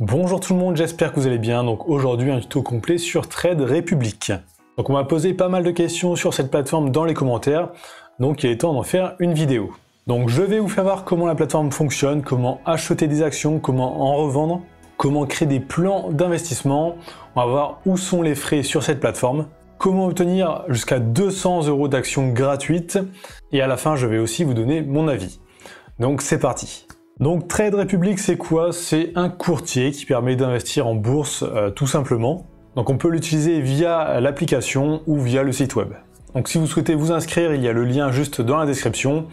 Bonjour tout le monde, j'espère que vous allez bien. Donc aujourd'hui un tuto complet sur Trade Republic. Donc on m'a posé pas mal de questions sur cette plateforme dans les commentaires, donc il est temps d'en faire une vidéo. Donc je vais vous faire voir comment la plateforme fonctionne, comment acheter des actions, comment en revendre, comment créer des plans d'investissement, on va voir où sont les frais sur cette plateforme, comment obtenir jusqu'à 200 € d'actions gratuites, et à la fin je vais aussi vous donner mon avis. Donc c'est parti. Donc Trade Republic c'est quoi? C'est un courtier qui permet d'investir en bourse tout simplement. Donc on peut l'utiliser via l'application ou via le site web. Donc si vous souhaitez vous inscrire, il y a le lien juste dans la description.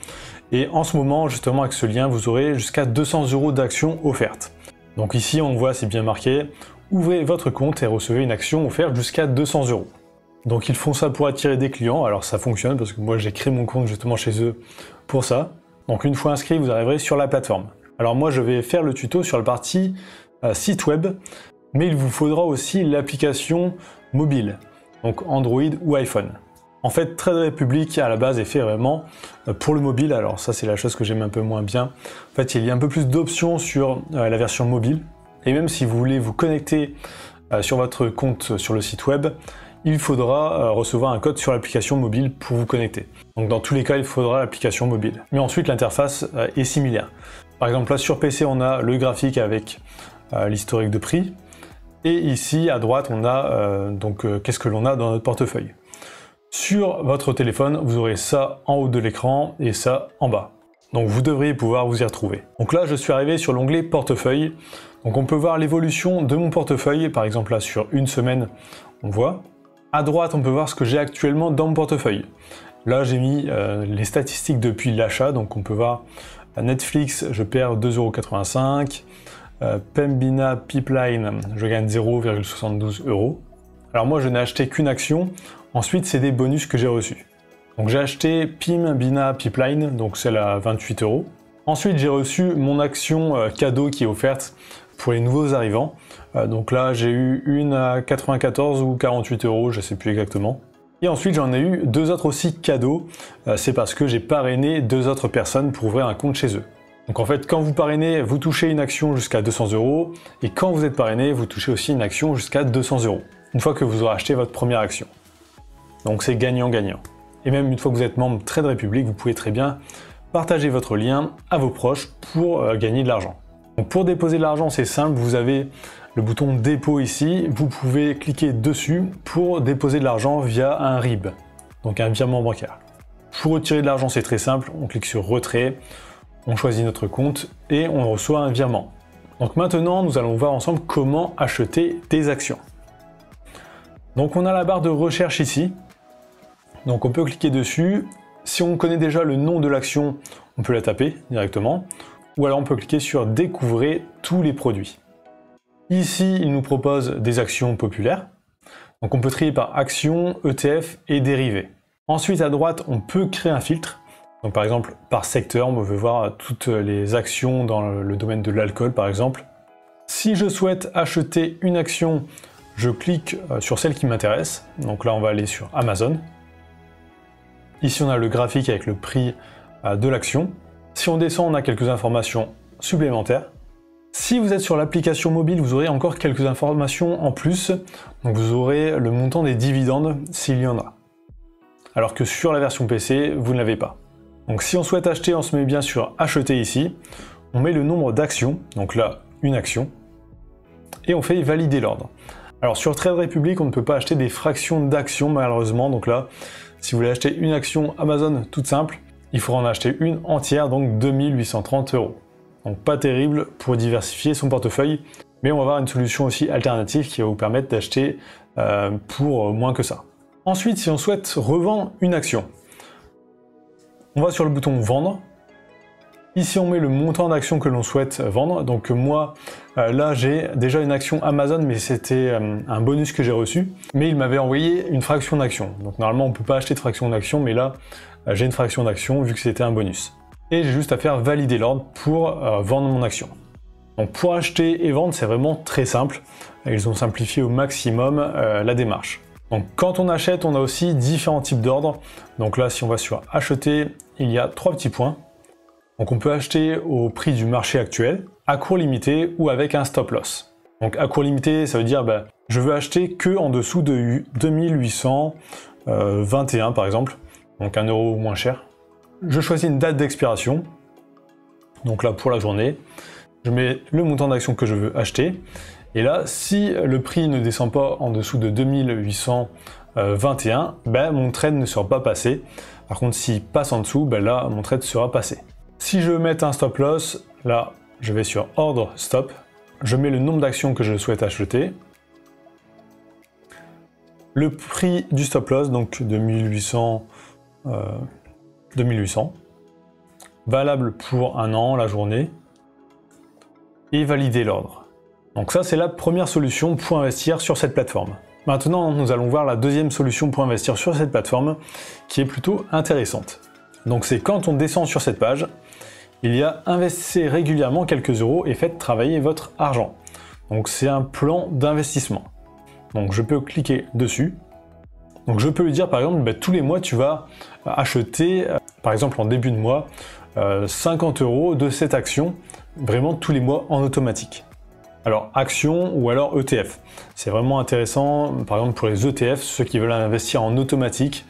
Et en ce moment, justement avec ce lien, vous aurez jusqu'à 200 € d'actions offertes. Donc ici on voit, c'est bien marqué, ouvrez votre compte et recevez une action offerte jusqu'à 200 €. Donc ils font ça pour attirer des clients, alors ça fonctionne parce que moi j'ai créé mon compte justement chez eux pour ça. Donc une fois inscrit, vous arriverez sur la plateforme. Alors moi je vais faire le tuto sur la partie site web, mais il vous faudra aussi l'application mobile, donc Android ou iPhone. En fait Trade Republic à la base est fait vraiment pour le mobile, alors ça c'est la chose que j'aime un peu moins bien. En fait il y a un peu plus d'options sur la version mobile, et même si vous voulez vous connecter sur votre compte sur le site web, il faudra recevoir un code sur l'application mobile pour vous connecter. Donc dans tous les cas, il faudra l'application mobile. Mais ensuite, l'interface est similaire. Par exemple, là sur PC, on a le graphique avec l'historique de prix. Et ici, à droite, on a qu'est-ce que l'on a dans notre portefeuille. Sur votre téléphone, vous aurez ça en haut de l'écran et ça en bas. Donc vous devriez pouvoir vous y retrouver. Donc là, je suis arrivé sur l'onglet portefeuille. Donc on peut voir l'évolution de mon portefeuille. Par exemple, là sur une semaine, on voit. À droite, on peut voir ce que j'ai actuellement dans mon portefeuille. Là, j'ai mis les statistiques depuis l'achat, donc on peut voir Netflix, je perds 2,85 €, Pembina Pipeline, je gagne 0,72 €. Alors moi, je n'ai acheté qu'une action, ensuite c'est des bonus que j'ai reçus. Donc j'ai acheté Pembina Pipeline, donc celle à 28 €. Ensuite, j'ai reçu mon action cadeau qui est offerte pour les nouveaux arrivants. Donc là, j'ai eu une à 94 ou 48 €, je ne sais plus exactement. Et ensuite, j'en ai eu deux autres aussi cadeaux. C'est parce que j'ai parrainé deux autres personnes pour ouvrir un compte chez eux. Donc en fait, quand vous parrainez, vous touchez une action jusqu'à 200 €. Et quand vous êtes parrainé, vous touchez aussi une action jusqu'à 200 €. Une fois que vous aurez acheté votre première action. Donc c'est gagnant-gagnant. Et même une fois que vous êtes membre Trade Republic, vous pouvez très bien partager votre lien à vos proches pour gagner de l'argent. Donc pour déposer de l'argent, c'est simple, vous avez le bouton dépôt ici, vous pouvez cliquer dessus pour déposer de l'argent via un RIB, donc un virement bancaire. Pour retirer de l'argent, c'est très simple, on clique sur retrait, on choisit notre compte et on reçoit un virement. Donc maintenant, nous allons voir ensemble comment acheter des actions. Donc on a la barre de recherche ici, donc on peut cliquer dessus. Si on connaît déjà le nom de l'action, on peut la taper directement. Ou alors on peut cliquer sur découvrir tous les produits. Ici, il nous propose des actions populaires. Donc on peut trier par actions, ETF et dérivés. Ensuite, à droite, on peut créer un filtre. Donc par exemple, par secteur, on veut voir toutes les actions dans le domaine de l'alcool, par exemple. Si je souhaite acheter une action, je clique sur celle qui m'intéresse. Donc là, on va aller sur Amazon. Ici, on a le graphique avec le prix de l'action. Si on descend, on a quelques informations supplémentaires. Si vous êtes sur l'application mobile, vous aurez encore quelques informations en plus. Donc vous aurez le montant des dividendes s'il y en a. Alors que sur la version PC, vous ne l'avez pas. Donc si on souhaite acheter, on se met bien sur acheter ici. On met le nombre d'actions, donc là, une action. Et on fait valider l'ordre. Alors sur Trade Republic, on ne peut pas acheter des fractions d'actions malheureusement. Donc là, si vous voulez acheter une action Amazon toute simple, il faudra en acheter une entière, donc 2830 €. Donc pas terrible pour diversifier son portefeuille, mais on va avoir une solution aussi alternative qui va vous permettre d'acheter pour moins que ça. Ensuite, si on souhaite revendre une action, on va sur le bouton vendre. Ici, on met le montant d'action que l'on souhaite vendre. Donc moi, là, j'ai déjà une action Amazon, mais c'était un bonus que j'ai reçu. Mais il m'avait envoyé une fraction d'action. Donc normalement, on ne peut pas acheter de fraction d'action, mais là, j'ai une fraction d'action vu que c'était un bonus. Et j'ai juste à faire valider l'ordre pour vendre mon action. Donc pour acheter et vendre, c'est vraiment très simple. Ils ont simplifié au maximum la démarche. Donc quand on achète, on a aussi différents types d'ordres. Donc là, si on va sur acheter, il y a 3 petits points. Donc on peut acheter au prix du marché actuel, à cours limité ou avec un stop loss. Donc à cours limité, ça veut dire je veux acheter que en dessous de 2821 par exemple, donc 1 euro moins cher. Je choisis une date d'expiration, donc là pour la journée, je mets le montant d'action que je veux acheter, et là si le prix ne descend pas en dessous de 2821, mon trade ne sera pas passé. Par contre s'il passe en dessous, là mon trade sera passé. Si je veux mettre un stop loss, là je vais sur ordre stop, je mets le nombre d'actions que je souhaite acheter, le prix du stop loss, donc de 2800, valable pour un an, la journée, et valider l'ordre. Donc ça c'est la première solution pour investir sur cette plateforme. Maintenant nous allons voir la deuxième solution pour investir sur cette plateforme qui est plutôt intéressante. Donc c'est quand on descend sur cette page, il y a investissez régulièrement quelques euros et faites travailler votre argent. Donc c'est un plan d'investissement. Donc je peux cliquer dessus. Donc je peux lui dire par exemple, tous les mois tu vas acheter, par exemple en début de mois, 50 euros de cette action, vraiment tous les mois en automatique. Alors action ou alors ETF. C'est vraiment intéressant, par exemple pour les ETF, ceux qui veulent investir en automatique,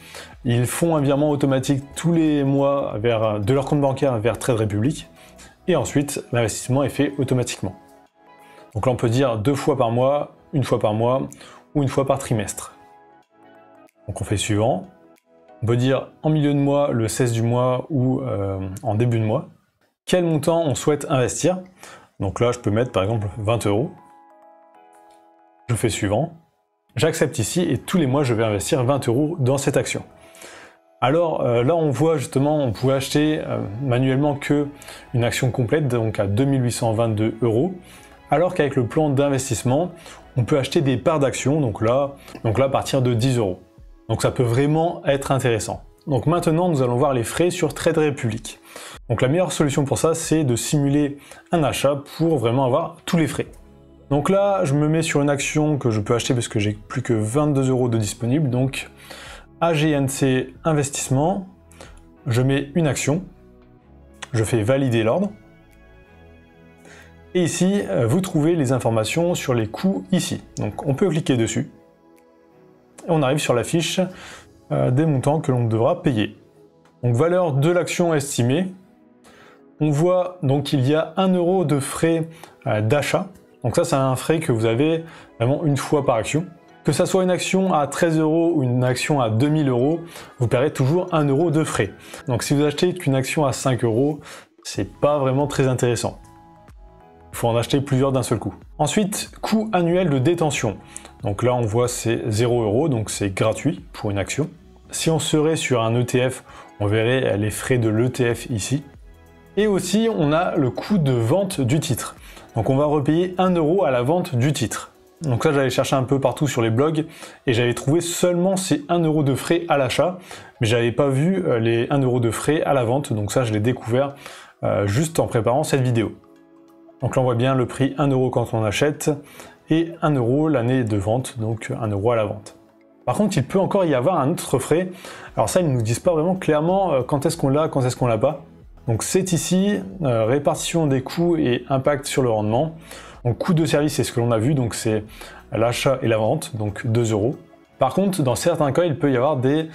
ils font un virement automatique tous les mois de leur compte bancaire vers Trade Republic, et ensuite l'investissement est fait automatiquement. Donc là on peut dire 2 fois par mois, 1 fois par mois ou 1 fois par trimestre. Donc on fait suivant. On peut dire en milieu de mois, le 16 du mois ou en début de mois. Quel montant on souhaite investir. Donc là je peux mettre par exemple 20 euros. Je fais suivant. J'accepte ici et tous les mois je vais investir 20 euros dans cette action. Alors là on voit justement on pouvait acheter manuellement que une action complète, donc à 2822 euros, alors qu'avec le plan d'investissement on peut acheter des parts d'actions, donc là à partir de 10 euros. Donc ça peut vraiment être intéressant. Donc maintenant nous allons voir les frais sur Trade Republic. Donc la meilleure solution pour ça c'est de simuler un achat pour vraiment avoir tous les frais. Donc là je me mets sur une action que je peux acheter parce que j'ai plus que 22 euros de disponible, donc AGNC investissement, je mets une action, je fais valider l'ordre, et ici vous trouvez les informations sur les coûts ici. Donc on peut cliquer dessus, et on arrive sur la fiche des montants que l'on devra payer. Donc valeur de l'action estimée, on voit donc qu'il y a 1 euro de frais d'achat, donc ça c'est un frais que vous avez vraiment une fois par action. Que ça soit une action à 13 euros ou une action à 2000 euros, vous paierez toujours 1 euro de frais. Donc si vous achetez qu'une action à 5 euros, c'est pas vraiment très intéressant. Il faut en acheter plusieurs d'un seul coup. Ensuite, coût annuel de détention. Donc là on voit c'est 0 euros, donc c'est gratuit pour une action. Si on serait sur un ETF, on verrait les frais de l'ETF ici. Et aussi on a le coût de vente du titre. Donc on va repayer 1 euro à la vente du titre. Donc ça j'allais chercher un peu partout sur les blogs et j'avais trouvé seulement ces 1 euro de frais à l'achat, mais j'avais pas vu les 1 euro de frais à la vente, donc ça je l'ai découvert juste en préparant cette vidéo. Donc là on voit bien le prix 1 euro quand on achète et 1 euro l'année de vente, donc 1 euro à la vente. Par contre il peut encore y avoir un autre frais, alors ça ils ne nous disent pas vraiment clairement quand est-ce qu'on l'a, quand est-ce qu'on l'a pas. Donc c'est ici, répartition des coûts et impact sur le rendement. Donc coût de service, c'est ce que l'on a vu, donc c'est l'achat et la vente, donc 2 euros. Par contre, dans certains cas, il peut y avoir des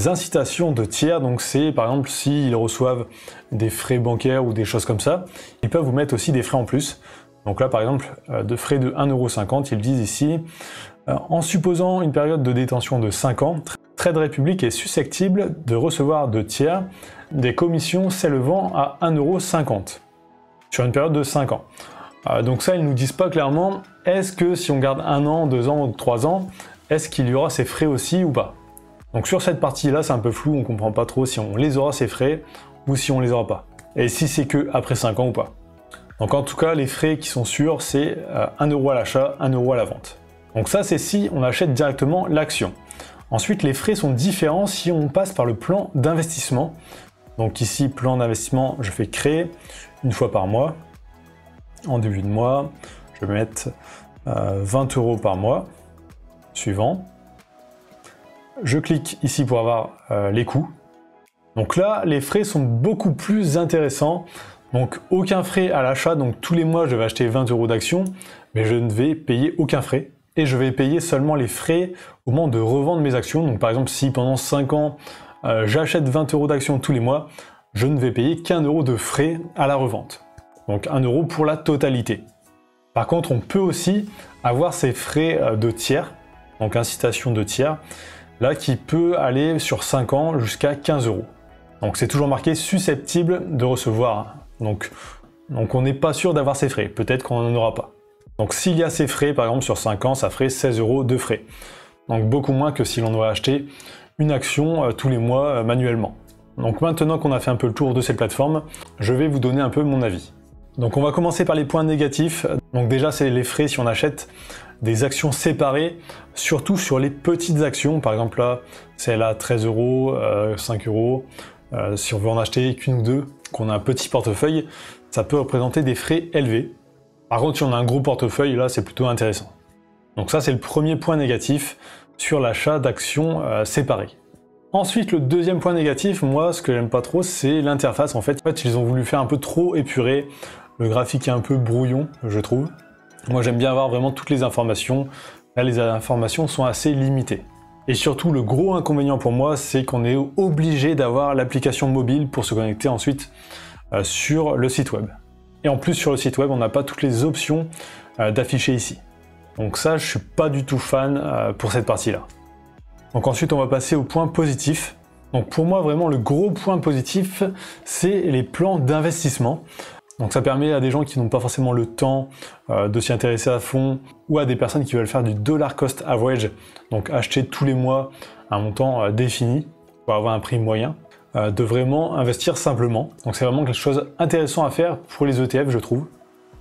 incitations de tiers, donc c'est par exemple s'ils reçoivent des frais bancaires ou des choses comme ça, ils peuvent vous mettre aussi des frais en plus. Donc là par exemple, de frais de 1,50 €, ils disent ici, en supposant une période de détention de 5 ans, Trade Republic est susceptible de recevoir de tiers des commissions s'élevant à 1,50 € sur une période de 5 ans. Donc ça, ils ne nous disent pas clairement, est-ce que si on garde 1 an, 2 ans ou 3 ans, est-ce qu'il y aura ces frais aussi ou pas? Donc sur cette partie-là, c'est un peu flou, on ne comprend pas trop si on les aura ces frais ou si on les aura pas. Et si c'est que après 5 ans ou pas. Donc en tout cas, les frais qui sont sûrs, c'est 1 euro à l'achat, 1 euro à la vente. Donc ça, c'est si on achète directement l'action. Ensuite, les frais sont différents si on passe par le plan d'investissement. Donc ici, plan d'investissement, je fais créer une fois par mois. En début de mois, je vais mettre 20 euros par mois. Suivant. Je clique ici pour avoir les coûts. Donc là, les frais sont beaucoup plus intéressants. Donc aucun frais à l'achat, donc tous les mois je vais acheter 20 € d'actions, mais je ne vais payer aucun frais. Et je vais payer seulement les frais au moment de revendre mes actions. Donc par exemple, si pendant 5 ans, j'achète 20 € d'actions tous les mois, je ne vais payer qu'1 € de frais à la revente. Donc 1 € pour la totalité. Par contre, on peut aussi avoir ces frais de tiers, donc incitation de tiers, là qui peut aller sur 5 ans jusqu'à 15 €. Donc c'est toujours marqué susceptible de recevoir. Donc on n'est pas sûr d'avoir ces frais, peut-être qu'on n'en aura pas. Donc s'il y a ces frais, par exemple sur 5 ans, ça ferait 16 € de frais. Donc beaucoup moins que si l'on aurait acheté une action tous les mois manuellement. Donc maintenant qu'on a fait un peu le tour de cette plateforme, je vais vous donner un peu mon avis. Donc on va commencer par les points négatifs. Donc déjà c'est les frais si on achète des actions séparées, surtout sur les petites actions. Par exemple là, c'est à 13 €, 5 €. Si on veut en acheter qu'une ou deux, qu'on a un petit portefeuille, ça peut représenter des frais élevés. Par contre, si on a un gros portefeuille, là, c'est plutôt intéressant. Donc ça, c'est le premier point négatif sur l'achat d'actions séparées. Ensuite, le deuxième point négatif, moi, ce que j'aime pas trop, c'est l'interface. En fait, ils ont voulu faire un peu trop épuré. Le graphique est un peu brouillon, je trouve. Moi, j'aime bien avoir vraiment toutes les informations. Là, les informations sont assez limitées. Et surtout, le gros inconvénient pour moi, c'est qu'on est obligé d'avoir l'application mobile pour se connecter ensuite sur le site web. Et en plus, sur le site web, on n'a pas toutes les options d'afficher ici. Donc ça, je suis pas du tout fan pour cette partie-là. Donc ensuite, on va passer au point positif. Donc pour moi, vraiment, le gros point positif, c'est les plans d'investissement. Donc ça permet à des gens qui n'ont pas forcément le temps de s'y intéresser à fond, ou à des personnes qui veulent faire du dollar cost average, donc acheter tous les mois un montant défini pour avoir un prix moyen, de vraiment investir simplement. Donc c'est vraiment quelque chose d'intéressant à faire pour les ETF, je trouve.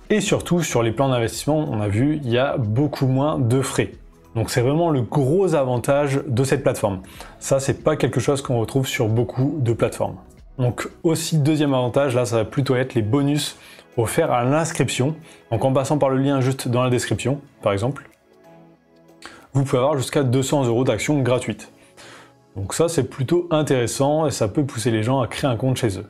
Et surtout sur les plans d'investissement, on a vu, il y a beaucoup moins de frais. Donc c'est vraiment le gros avantage de cette plateforme. Ça, c'est pas quelque chose qu'on retrouve sur beaucoup de plateformes. Donc aussi, deuxième avantage, là ça va plutôt être les bonus offerts à l'inscription. Donc en passant par le lien juste dans la description, par exemple, vous pouvez avoir jusqu'à 200 € d'actions gratuites. Donc ça c'est plutôt intéressant et ça peut pousser les gens à créer un compte chez eux.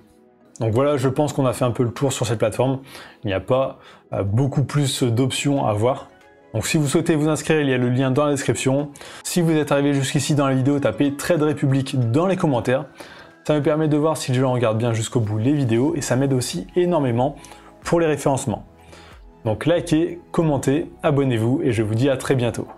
Donc voilà, je pense qu'on a fait un peu le tour sur cette plateforme. Il n'y a pas beaucoup plus d'options à voir. Donc si vous souhaitez vous inscrire, il y a le lien dans la description. Si vous êtes arrivé jusqu'ici dans la vidéo, tapez Trade Republic dans les commentaires. Ça me permet de voir si les gens regardent bien jusqu'au bout les vidéos et ça m'aide aussi énormément pour les référencements. Donc likez, commentez, abonnez-vous et je vous dis à très bientôt.